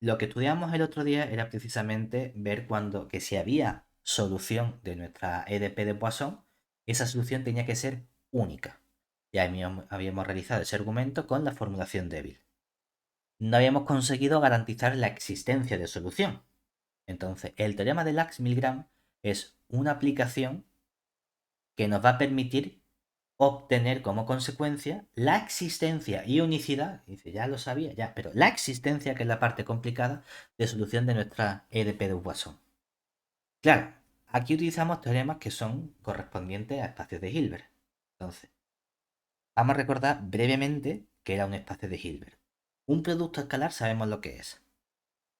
Lo que estudiamos el otro día era precisamente ver que si había solución de nuestra EDP de Poisson, esa solución tenía que ser única. Ya habíamos realizado ese argumento con la formulación débil. No habíamos conseguido garantizar la existencia de solución. Entonces, el teorema de Lax-Milgram es una aplicación que nos va a permitir obtener como consecuencia la existencia y unicidad, dice, ya lo sabía, ya, pero la existencia, que es la parte complicada, de solución de nuestra EDP de Poisson. Claro, aquí utilizamos teoremas que son correspondientes a espacios de Hilbert. Entonces, vamos a recordar brevemente que era un espacio de Hilbert. Un producto escalar sabemos lo que es.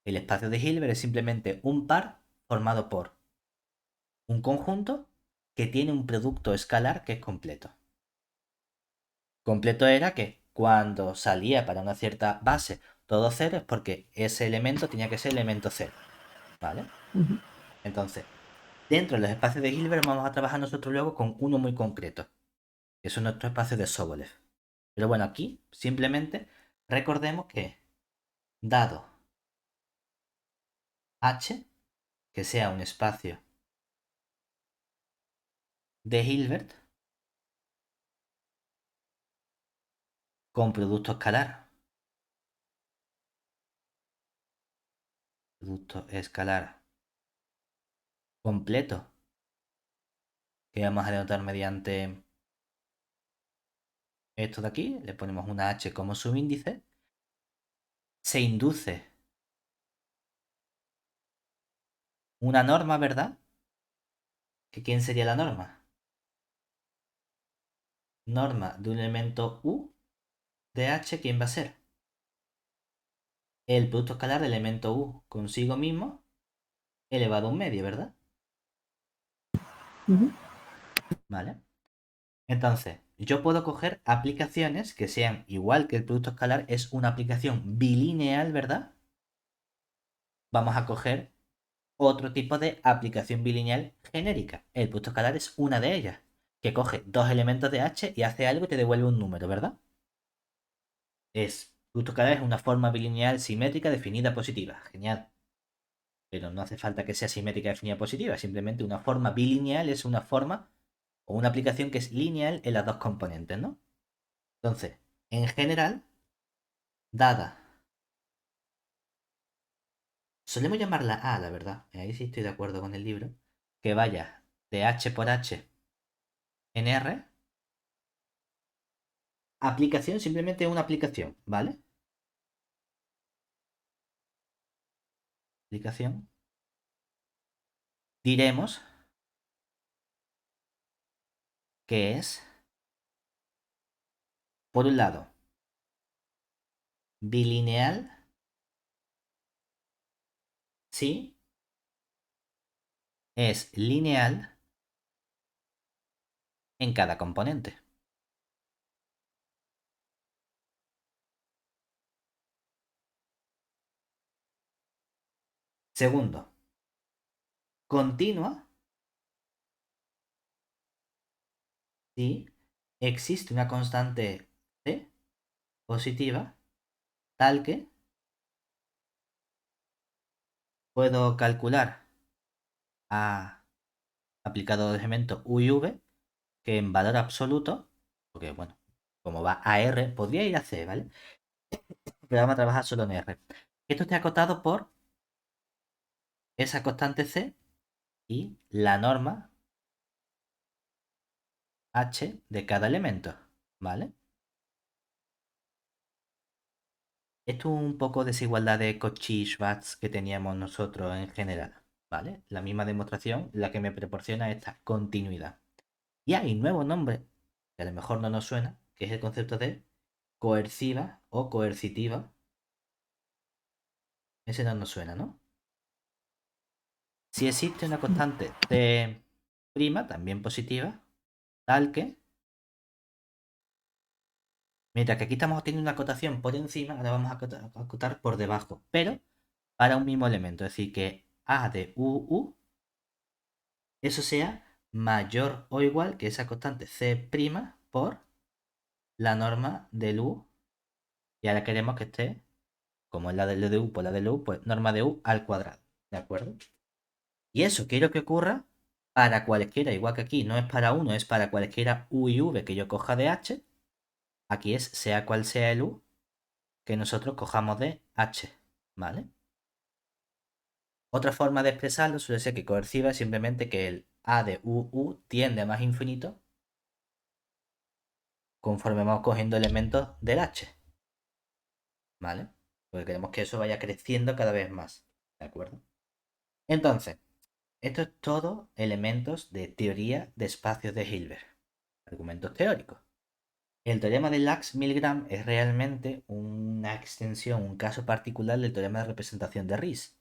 El espacio de Hilbert es simplemente un par formado por un conjunto que tiene un producto escalar que es completo. Completo era que cuando salía para una cierta base todo cero es porque ese elemento tenía que ser elemento cero. ¿Vale? Entonces, dentro de los espacios de Hilbert vamos a trabajar nosotros luego con uno muy concreto, que es nuestro espacio de Sobolev. Pero bueno, aquí simplemente recordemos que dado H, que sea un espacio de Hilbert con producto escalar. Producto escalar completo, que vamos a denotar mediante esto de aquí, le ponemos una H como subíndice, se induce una norma, ¿verdad? ¿Que quién sería la norma? Norma de un elemento U de H, ¿quién va a ser? El producto escalar del elemento U consigo mismo elevado a un medio, ¿verdad? ¿Vale? Entonces, yo puedo coger aplicaciones que sean igual que el producto escalar, es una aplicación bilineal, ¿verdad? Vamos a coger otro tipo de aplicación bilineal genérica. El producto escalar es una de ellas, que coge dos elementos de H y hace algo y te devuelve un número, ¿verdad? Producto escalar es una forma bilineal simétrica definida positiva. Genial. Pero no hace falta que sea simétrica definida positiva. Simplemente una forma bilineal es una forma o una aplicación que es lineal en las dos componentes, ¿no? Entonces, en general, dada. Solemos llamarla A, la verdad. Ahí sí estoy de acuerdo con el libro. Que vaya de H por H en R. Aplicación simplemente una aplicación, ¿vale? Aplicación. Diremos que es, por un lado, bilineal, sí, es lineal en cada componente. Segundo, continua si existe una constante C positiva tal que puedo calcular a aplicado a los elementos U y V que en valor absoluto, porque bueno, como va a R, podría ir a C, ¿vale? Pero vamos a trabajar solo en R. Esto está acotado por esa constante C y la norma H de cada elemento, ¿vale? Esto es un poco desigualdad de Cauchy-Schwarz que teníamos nosotros en general, ¿vale? La misma demostración la que me proporciona esta continuidad. Y hay un nuevo nombre, que a lo mejor no nos suena, que es el concepto de coerciva o coercitiva. Ese no nos suena, ¿no? Si existe una constante C', también positiva, tal que, mientras que aquí estamos teniendo una acotación por encima, ahora vamos a acotar por debajo, pero para un mismo elemento, es decir, que A de UU, eso sea mayor o igual que esa constante C' por la norma del U, y ahora queremos que esté como es la del de U por la de U, pues norma de U al cuadrado. ¿De acuerdo? Y eso quiero que ocurra para cualquiera, igual que aquí no es para uno, es para cualquiera U y V que yo coja de H. Aquí es sea cual sea el U que nosotros cojamos de H. ¿Vale? Otra forma de expresarlo suele ser que coerciva es simplemente que el A de UU tiende a más infinito conforme vamos cogiendo elementos del H. ¿Vale? Porque queremos que eso vaya creciendo cada vez más. ¿De acuerdo? Entonces, esto es todo elementos de teoría de espacios de Hilbert. Argumentos teóricos. El teorema de Lax-Milgram es realmente una extensión, un caso particular del teorema de representación de Riesz,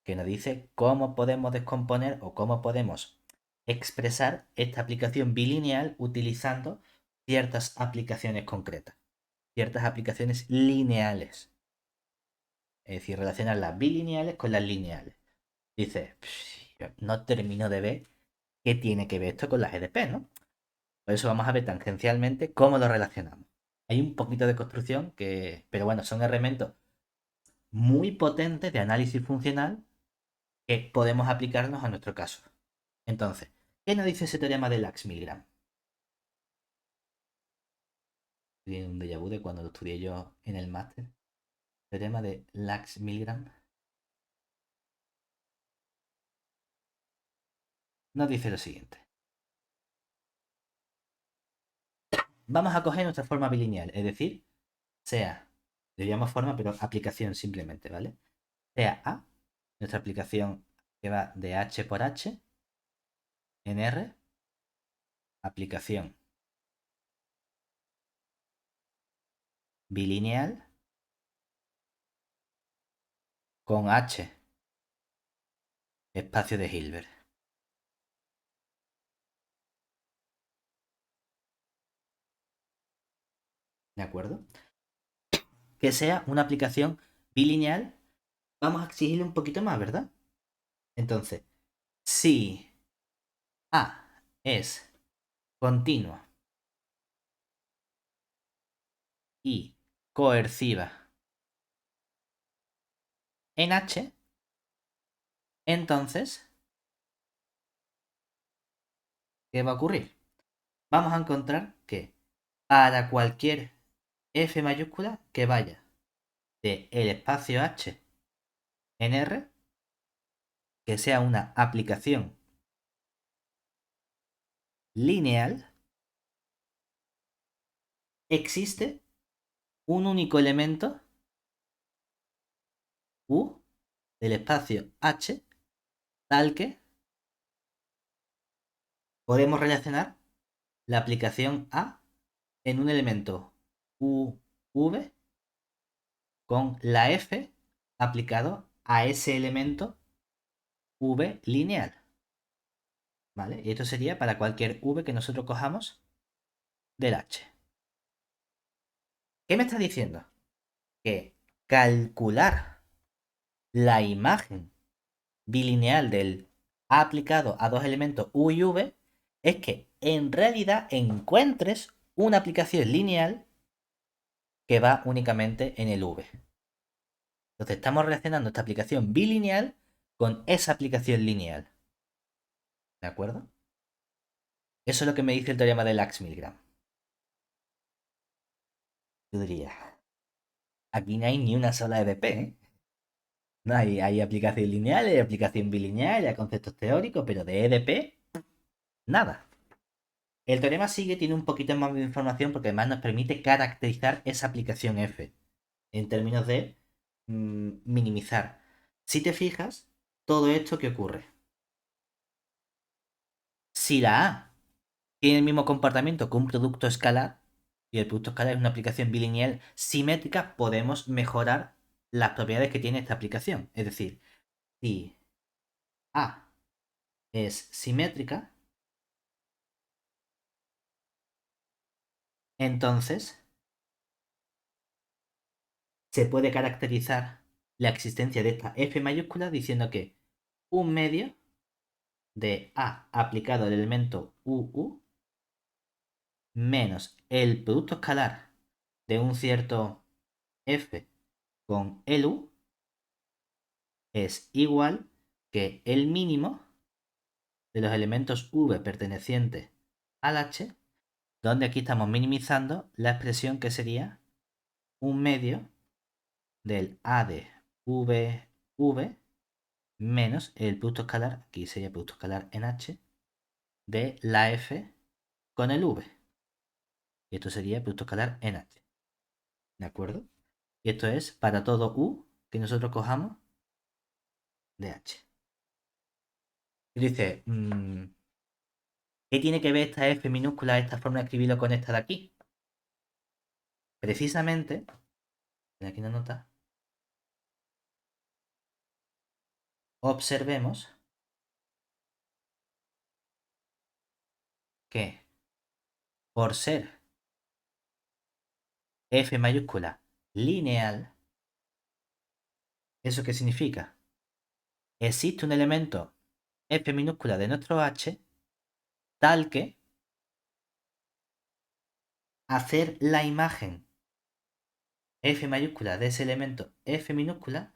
que nos dice cómo podemos descomponer o cómo podemos expresar esta aplicación bilineal utilizando ciertas aplicaciones concretas, ciertas aplicaciones lineales. Es decir, relacionar las bilineales con las lineales. Dice, no termino de ver qué tiene que ver esto con las EDP, ¿no? Por eso vamos a ver tangencialmente cómo lo relacionamos. Hay un poquito de construcción pero bueno, son elementos muy potentes de análisis funcional que podemos aplicarnos a nuestro caso. Entonces, ¿qué nos dice ese teorema de Lax-Milgram? Tiene un déjà vu de cuando lo estudié yo en el máster. Teorema de Lax-Milgram nos dice lo siguiente. Vamos a coger nuestra forma bilineal, es decir, sea, le llamamos forma, pero aplicación simplemente, ¿vale? Sea A, nuestra aplicación que va de H por H en R, aplicación bilineal con H, espacio de Hilbert. ¿De acuerdo? Que sea una aplicación bilineal, vamos a exigirle un poquito más, ¿verdad? Entonces, si A es continua y coerciva en H, entonces, ¿qué va a ocurrir? Vamos a encontrar que para cualquier F mayúscula que vaya de el espacio H en R, que sea una aplicación lineal, existe un único elemento U del espacio H tal que podemos relacionar la aplicación A en un elemento UV con la F aplicado a ese elemento V lineal. ¿Vale? Y esto sería para cualquier V que nosotros cojamos del H. ¿Qué me está diciendo? Que calcular la imagen bilineal del A aplicado a dos elementos U y V es que en realidad encuentres una aplicación lineal que va únicamente en el V. Entonces estamos relacionando esta aplicación bilineal con esa aplicación lineal. ¿De acuerdo? Eso es lo que me dice el teorema de Lax-Milgram. Yo diría, aquí no hay ni una sola EDP, ¿eh? No hay aplicación lineal, hay aplicación bilineal, hay conceptos teóricos, pero de EDP, nada. El teorema sigue, tiene un poquito más de información porque además nos permite caracterizar esa aplicación F en términos de minimizar. Si te fijas, todo esto que ocurre. Si la A tiene el mismo comportamiento que un producto escalar, y el producto escalar es una aplicación bilineal simétrica, podemos mejorar las propiedades que tiene esta aplicación. Es decir, si A es simétrica, entonces se puede caracterizar la existencia de esta F mayúscula diciendo que un medio de A aplicado al elemento UU menos el producto escalar de un cierto F con el u es igual que el mínimo de los elementos v pertenecientes al h, donde aquí estamos minimizando la expresión que sería un medio del a de v menos el producto escalar, aquí sería producto escalar en h, de la f con el v. Y esto sería producto escalar en h. ¿De acuerdo? Y esto es para todo u que nosotros cojamos de h. Y dice, ¿qué tiene que ver esta f minúscula, esta forma de escribirlo con esta de aquí? Precisamente, aquí una nota, observemos que por ser f mayúscula lineal, ¿eso qué significa? Existe un elemento f minúscula de nuestro h tal que hacer la imagen f mayúscula de ese elemento f minúscula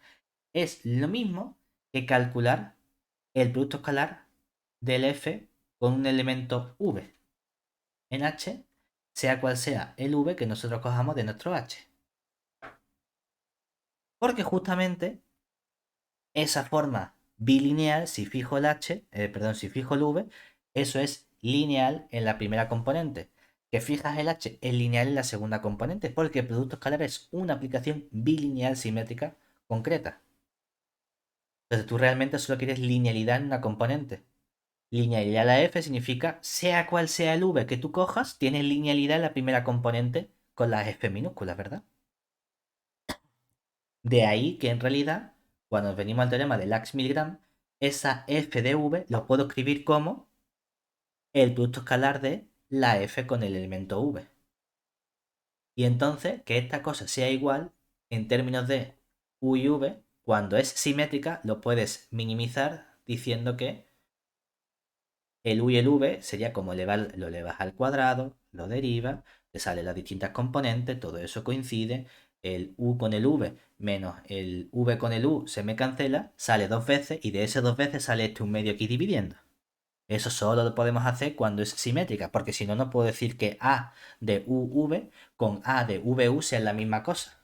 es lo mismo que calcular el producto escalar del f con un elemento v en h, sea cual sea el v que nosotros cojamos de nuestro h. Porque justamente esa forma bilineal, si fijo el h, si fijo el v, eso es lineal en la primera componente. Que fijas el h es lineal en la segunda componente, porque el producto escalar es una aplicación bilineal simétrica concreta. Entonces tú realmente solo quieres linealidad en una componente. Linealidad a la f significa, sea cual sea el v que tú cojas, tienes linealidad en la primera componente con las f minúsculas, ¿verdad? De ahí que en realidad, cuando venimos al teorema de Lax-Milgram, esa f de v lo puedo escribir como el producto escalar de la f con el elemento v. Y entonces, que esta cosa sea igual en términos de u y v, cuando es simétrica, lo puedes minimizar diciendo que el u y el v sería como lo elevas al cuadrado, lo derivas, te salen las distintas componentes, todo eso coincide, el u con el v menos el v con el u se me cancela, sale dos veces y de esas dos veces sale este un medio aquí dividiendo. Eso solo lo podemos hacer cuando es simétrica, porque si no, no puedo decir que a de uv con a de vu sean la misma cosa.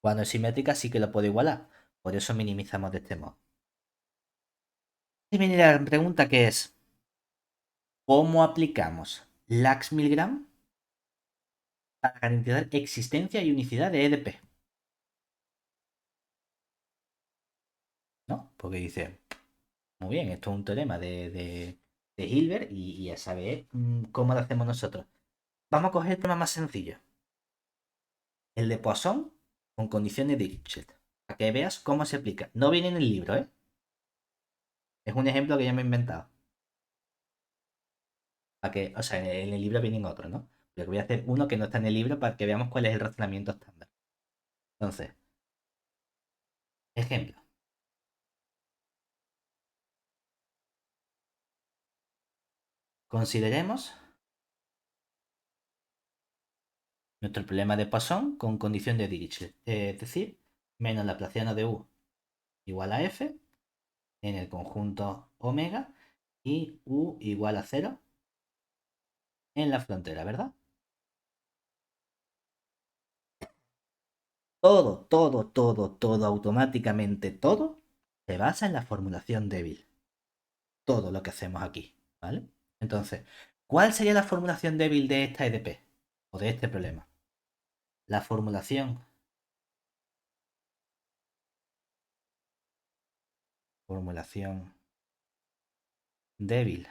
Cuando es simétrica sí que lo puedo igualar, por eso minimizamos de este modo. Y viene la pregunta que es, ¿cómo aplicamos Lax-Milgram para garantizar existencia y unicidad de EDP? ¿No? Porque dice, muy bien, esto es un teorema de Hilbert y a saber cómo lo hacemos nosotros. Vamos a coger el tema más sencillo. El de Poisson con condiciones de Dirichlet. Para que veas cómo se aplica. No viene en el libro, ¿eh? Es un ejemplo que yo me he inventado. Para que, o sea, en el libro vienen otros, ¿no? Pero voy a hacer uno que no está en el libro para que veamos cuál es el razonamiento estándar. Entonces, ejemplo. Consideremos nuestro problema de Poisson con condición de Dirichlet. Es decir, menos Laplaciano de u igual a f en el conjunto omega y u igual a 0 en la frontera, ¿verdad? Todo, automáticamente todo se basa en la formulación débil. Todo lo que hacemos aquí, ¿vale? Entonces, ¿cuál sería la formulación débil de esta EDP? O de este problema. La formulación débil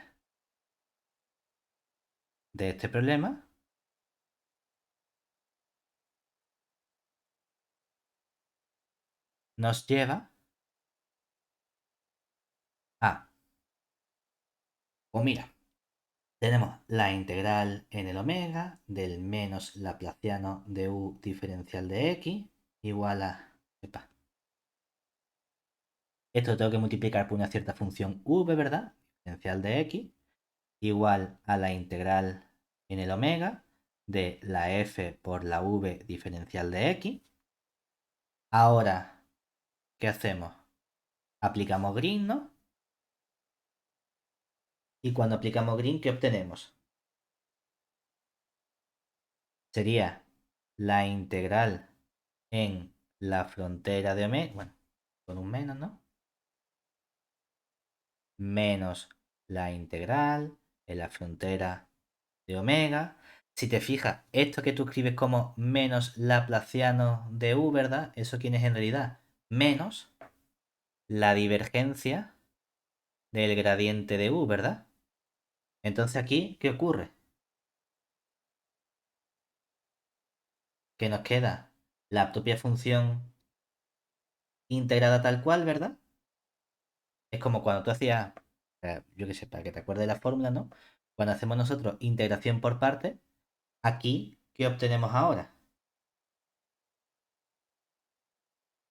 de este problema nos lleva a, o mira, tenemos la integral en el omega del menos laplaciano de u diferencial de x igual a... Epa, esto lo tengo que multiplicar por una cierta función v, ¿verdad? Diferencial de x igual a la integral en el omega de la f por la v diferencial de x Ahora, ¿qué hacemos? Aplicamos green, ¿no? Y cuando aplicamos green, ¿qué obtenemos? Sería la integral en la frontera de omega, bueno, con un menos, ¿no? Menos la integral en la frontera de omega. Si te fijas, esto que tú escribes como menos laplaciano de u, ¿verdad? Eso quién es en realidad menos la divergencia del gradiente de u, ¿verdad? Entonces aquí, ¿qué ocurre? Que nos queda la propia función integrada tal cual, ¿verdad? Es como cuando tú hacías, yo qué sé, para que te acuerdes de la fórmula, ¿no? Cuando hacemos nosotros integración por partes, aquí, ¿qué obtenemos ahora?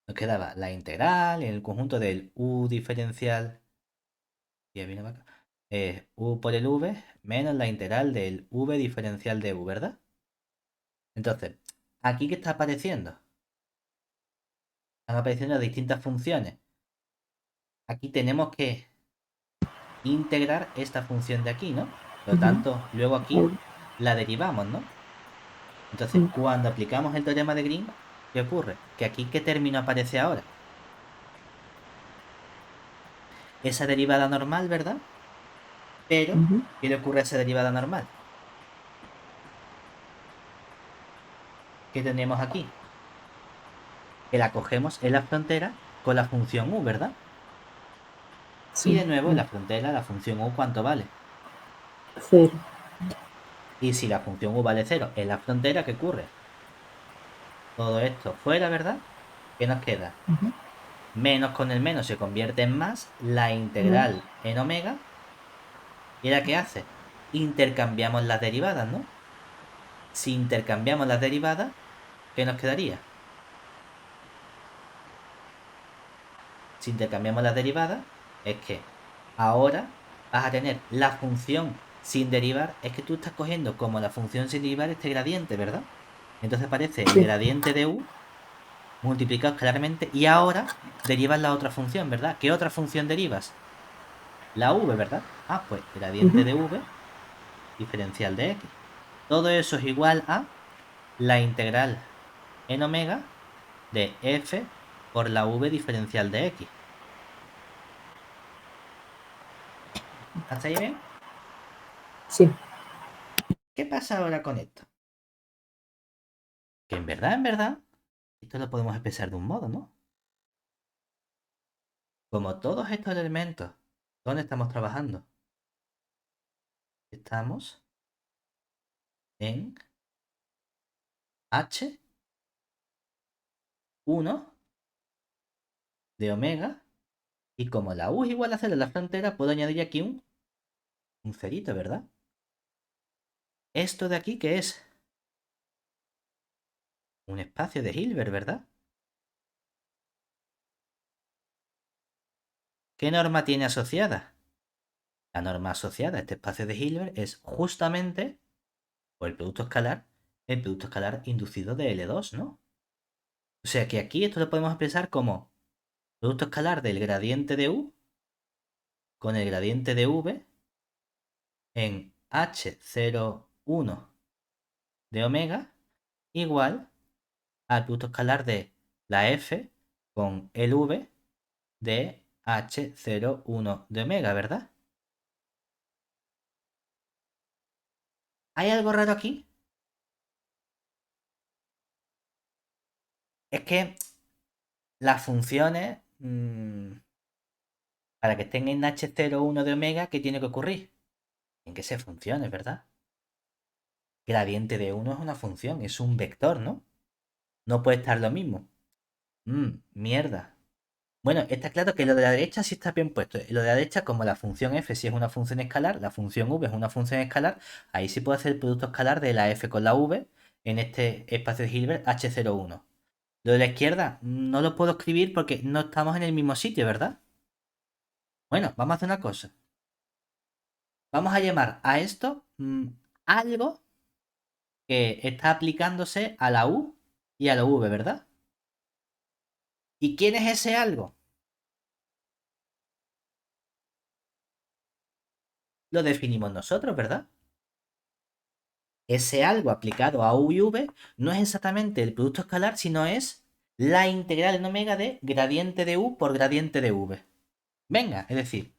Nos quedaba la integral en el conjunto del u diferencial, y ahí viene acá, u por el v menos la integral del v diferencial de u, ¿verdad? Entonces, ¿aquí qué está apareciendo? Están apareciendo distintas funciones. Aquí tenemos que integrar esta función de aquí, ¿no? Por lo Ujú. tanto, luego aquí Vale. la derivamos, ¿no? Entonces, Mm, cuando aplicamos el teorema de Green, ¿qué ocurre? Que aquí, ¿qué término aparece ahora? Esa derivada normal, ¿verdad? Pero, ujú. ¿qué le ocurre a esa derivada normal? ¿Qué tenemos aquí? Que la cogemos en la frontera con la función u, ¿verdad? Y Sí. de nuevo, en la frontera, la función u, ¿cuánto vale? Cero. Y si la función u vale 0 en la frontera, ¿qué ocurre? Todo esto fuera, ¿verdad? ¿Qué nos queda? Ujú. Menos con el menos se convierte en más, la Mm, integral en omega. ¿Y ahora qué hace? Intercambiamos las derivadas, ¿no? Si intercambiamos las derivadas, ¿qué nos quedaría? Si intercambiamos las derivadas, es que ahora vas a tener la función sin derivar. Es que tú estás cogiendo como la función sin derivar este gradiente, ¿verdad? Entonces aparece el sí. gradiente de u multiplicado claramente y ahora derivas la otra función, ¿verdad? ¿Qué otra función derivas? La v, ¿verdad? Ah, pues gradiente Ujú. de v diferencial de x. Todo eso es igual a la integral en omega de f por la v diferencial de x. ¿Hasta ahí bien? Sí. ¿Qué pasa ahora con esto? Que en verdad, esto lo podemos expresar de un modo, ¿no? Como todos estos elementos, ¿dónde estamos trabajando? Estamos en H1 de omega y como la u es igual a 0 en la frontera, puedo añadir aquí un cerito, ¿verdad? Esto de aquí, ¿qué es? Un espacio de Hilbert, ¿verdad? ¿Qué norma tiene asociada? La norma asociada a este espacio de Hilbert es justamente, por el producto escalar inducido de L2, ¿no? O sea que aquí esto lo podemos expresar como producto escalar del gradiente de U con el gradiente de V en H01 de omega igual al producto escalar de la F con el V de H01 de omega, ¿verdad? ¿Hay algo raro aquí? Es que las funciones, para que estén en H01 de omega, ¿qué tiene que ocurrir? En que se funciones, ¿verdad? Gradiente de 1 es una función, es un vector, ¿no? No puede estar lo mismo. Mierda. Bueno, está claro que lo de la derecha sí está bien puesto. Lo de la derecha, como la función f sí es una función escalar, la función v es una función escalar, ahí sí puedo hacer el producto escalar de la f con la v en este espacio de Hilbert H01. Lo de la izquierda no lo puedo escribir porque no estamos en el mismo sitio, ¿verdad? Bueno, vamos a hacer una cosa. Vamos a llamar a esto algo que está aplicándose a la U y a la V, ¿verdad? ¿Y quién es ese algo? Lo definimos nosotros, ¿verdad? Ese algo aplicado a u y v no es exactamente el producto escalar, sino es la integral en omega de gradiente de u por gradiente de v. Venga, es decir,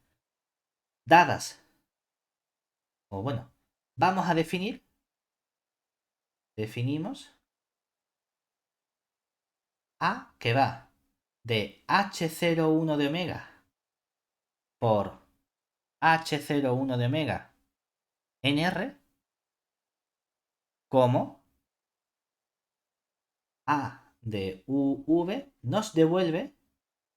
dadas, o bueno, vamos a definimos a que va de h01 de omega por h01 de omega en R como a de uv nos devuelve,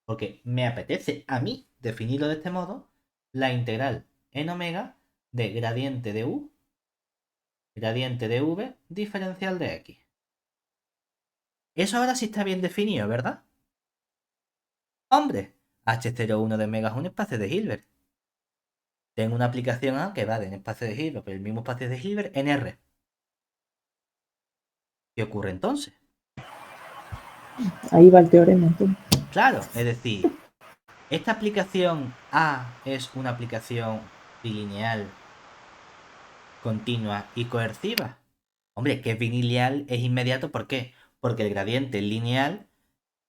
porque me apetece a mí definirlo de este modo, la integral en omega de gradiente de u, gradiente de v, diferencial de x. Eso ahora sí está bien definido, ¿verdad? Hombre, h01 de omega es un espacio de Hilbert. Tengo una aplicación A que va de un espacio de Hilbert, pero el mismo espacio de Hilbert en R. ¿Qué ocurre entonces? Ahí va el teorema, entonces. Claro, es decir, esta aplicación A es una aplicación bilineal, continua y coerciva. Hombre, que es bilineal es inmediato, ¿por qué? Porque el gradiente es lineal,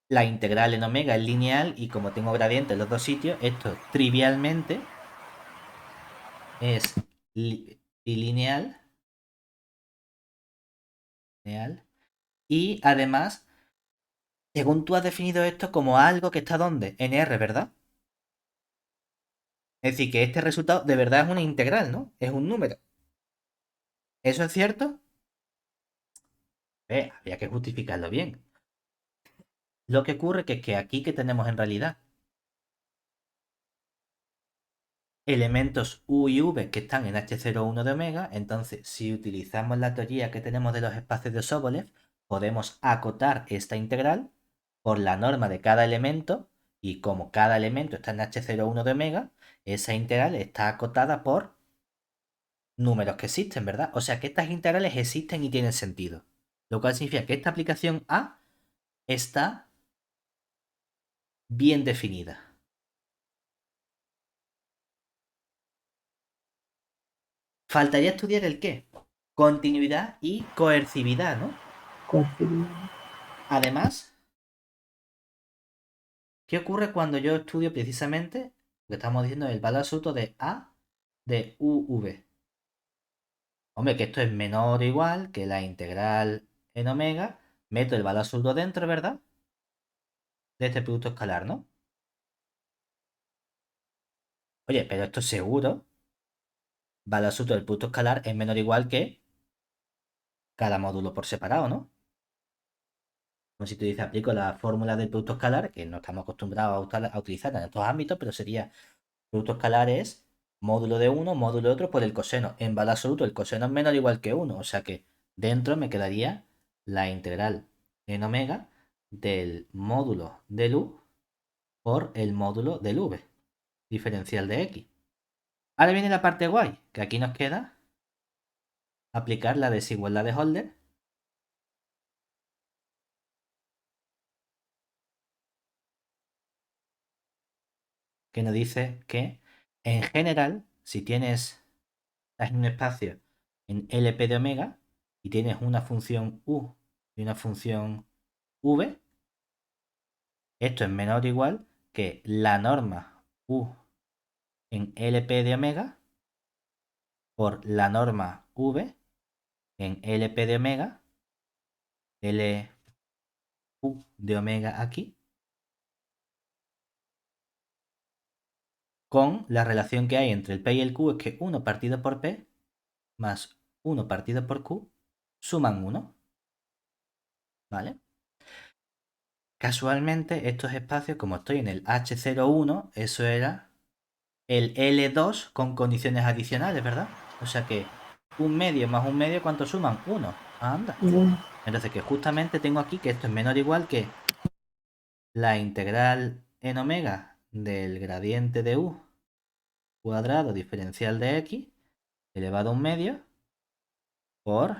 la integral en omega es lineal y como tengo gradiente en los dos sitios, esto trivialmente es bilineal. Y además, según tú has definido esto como algo que está ¿dónde? En R, ¿verdad? Es decir, que este resultado de verdad es una integral, ¿no? Es un número. ¿Eso es cierto? Había que justificarlo bien. Lo que ocurre que es que aquí que tenemos en realidad elementos u y v que están en h01 de omega, entonces si utilizamos la teoría que tenemos de los espacios de Sobolev, podemos acotar esta integral por la norma de cada elemento y como cada elemento está en h01 de omega, esa integral está acotada por números que existen, ¿verdad? O sea que estas integrales existen y tienen sentido. Lo cual significa que esta aplicación A está bien definida. Faltaría estudiar el qué. Continuidad y coercividad, ¿no? Coercibilidad. Además, ¿qué ocurre cuando yo estudio precisamente lo que estamos diciendo, el valor absoluto de A de UV? Hombre, que esto es menor o igual que la integral en omega. Meto el valor absoluto dentro, ¿verdad? De este producto escalar, ¿no? Oye, pero esto seguro, valor absoluto del producto escalar es menor o igual que cada módulo por separado, ¿no? Como si tú dices, aplico la fórmula del producto escalar, que no estamos acostumbrados a utilizar en estos ámbitos, pero sería producto escalar es módulo de uno, módulo de otro por el coseno. En valor absoluto el coseno es menor o igual que 1, o sea que dentro me quedaría la integral en omega del módulo del u por el módulo del v, diferencial de x. Ahora viene la parte guay, que aquí nos queda aplicar la desigualdad de Holder, que nos dice que en general, si tienes un espacio en LP de omega y tienes una función u y una función v, esto es menor o igual que la norma u en LP de omega por la norma v en LP de omega, L u de omega aquí, con la relación que hay entre el P y el Q, es que 1 partido por P más 1 partido por Q suman 1, ¿vale? Casualmente estos espacios, como estoy en el H01, eso era el L2 con condiciones adicionales, ¿verdad? O sea que un medio más un medio, ¿cuánto suman? 1. Anda. Entonces que justamente tengo aquí que esto es menor o igual que la integral en omega del gradiente de u cuadrado diferencial de x elevado a un medio por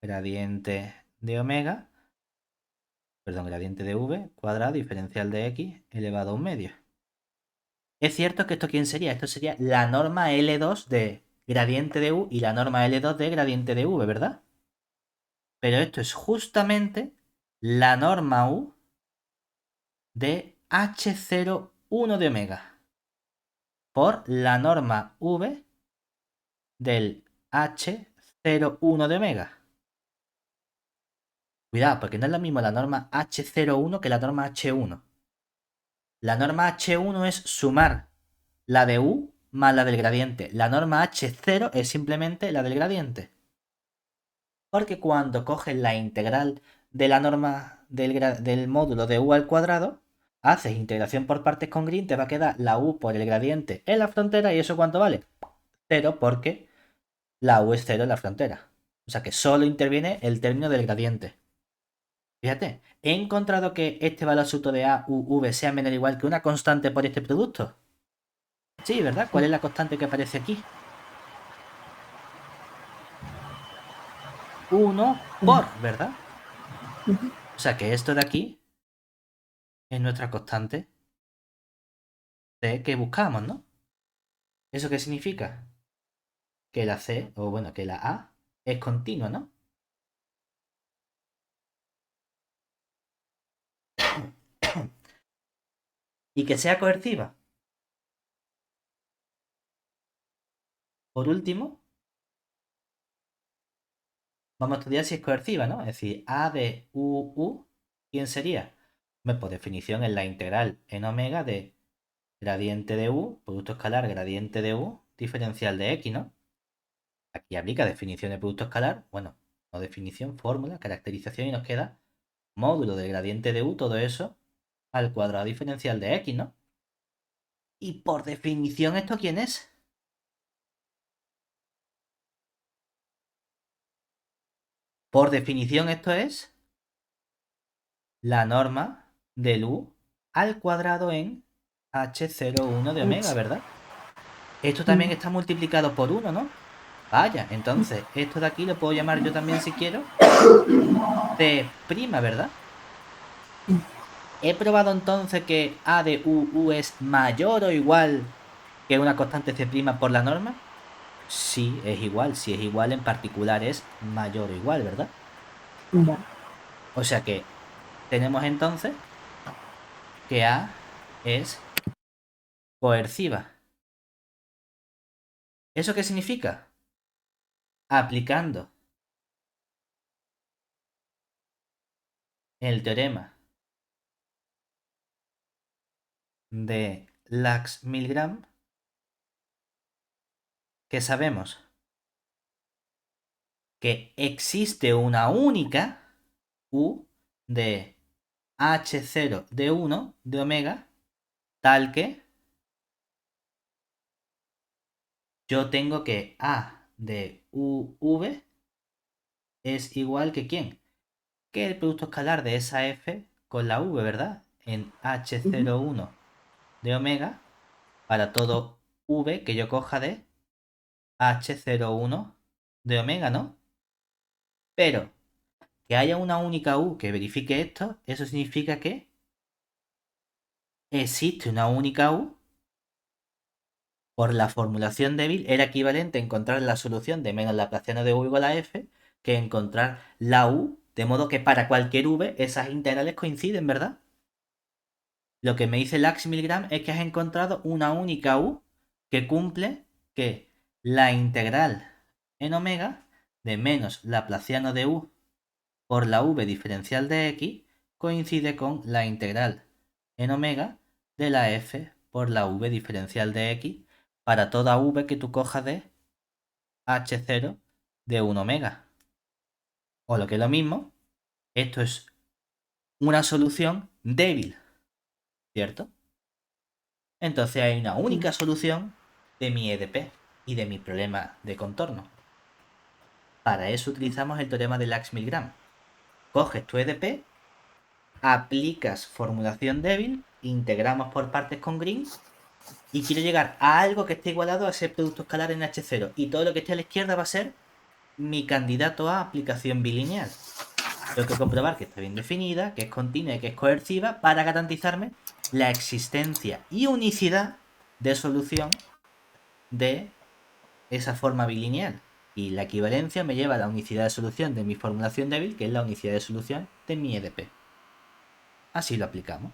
gradiente de omega, perdón, gradiente de v cuadrado diferencial de x elevado a un medio. Es cierto que esto ¿quién sería? Esto sería la norma L2 de gradiente de u y la norma L2 de gradiente de v, ¿verdad? Pero esto es justamente la norma u de H01 de omega por la norma v del H01 de omega. Cuidado, porque no es lo mismo la norma H01 que la norma H1. La norma H1 es sumar la de u más la del gradiente. La norma H0 es simplemente la del gradiente. Porque cuando coges la integral de la norma del módulo de u al cuadrado, haces integración por partes con Green, te va a quedar la u por el gradiente en la frontera. ¿Y eso cuánto vale? 0, porque la u es 0 en la frontera. O sea que solo interviene el término del gradiente. Fíjate, he encontrado que este valor absoluto de a u v sea menor o igual que una constante por este producto. Sí, ¿verdad? ¿Cuál es la constante que aparece aquí? 1 por, ¿verdad? O sea que esto de aquí es nuestra constante C que buscamos, ¿no? ¿Eso qué significa? Que la C, o bueno, que la A es continua, ¿no? Y que sea coerciva. Por último, vamos a estudiar si es coerciva, ¿no? Es decir, A de u, ¿quién sería? Por definición es la integral en omega de gradiente de u, producto escalar, gradiente de u, diferencial de x, ¿no? Aquí aplica definición de producto escalar, bueno, no definición, fórmula, caracterización y nos queda módulo del gradiente de u, todo eso, al cuadrado diferencial de x, ¿no? Y por definición, ¿esto quién es? Por definición, esto es la norma del u al cuadrado en h01 de omega, ¿verdad? Esto también está multiplicado por 1, ¿no? Vaya, entonces, esto de aquí lo puedo llamar yo también si quiero C', ¿verdad? He probado entonces que a de u es mayor o igual que una constante C' por la norma. Sí, es igual. Si es igual, en particular es mayor o igual, ¿verdad? Vale. O sea que tenemos entonces que A es coerciva. ¿Eso qué significa? Aplicando el teorema de Lax-Milgram, que sabemos que existe una única U de H0 de 1 de omega, tal que yo tengo que A de UV es igual que ¿quién? Que el producto escalar de esa F con la V, ¿verdad? En H01 de omega para todo V que yo coja de H01 de omega, ¿no? Pero que haya una única U que verifique esto, eso significa que existe una única U. Por la formulación débil era equivalente a encontrar la solución de menos laplaciano de u igual a f que encontrar la u, de modo que para cualquier v esas integrales coinciden, ¿verdad? Lo que me dice Lax-Milgram es que has encontrado una única u que cumple que la integral en omega de menos laplaciano de u por la v diferencial de x coincide con la integral en omega de la f por la v diferencial de x para toda v que tú cojas de h0 de 1 omega. O lo que es lo mismo, esto es una solución débil, ¿cierto? Entonces hay una única solución de mi EDP y de mi problema de contorno. Para eso utilizamos el teorema de Lax-Milgram. Coges tu EDP, aplicas formulación débil, integramos por partes con Green y quiero llegar a algo que esté igualado a ese producto escalar en H0. Y todo lo que esté a la izquierda va a ser mi candidato a aplicación bilineal. Tengo que comprobar que está bien definida, que es continua y que es coerciva para garantizarme la existencia y unicidad de solución de esa forma bilineal. Y la equivalencia me lleva a la unicidad de solución de mi formulación débil, que es la unicidad de solución de mi EDP. Así lo aplicamos.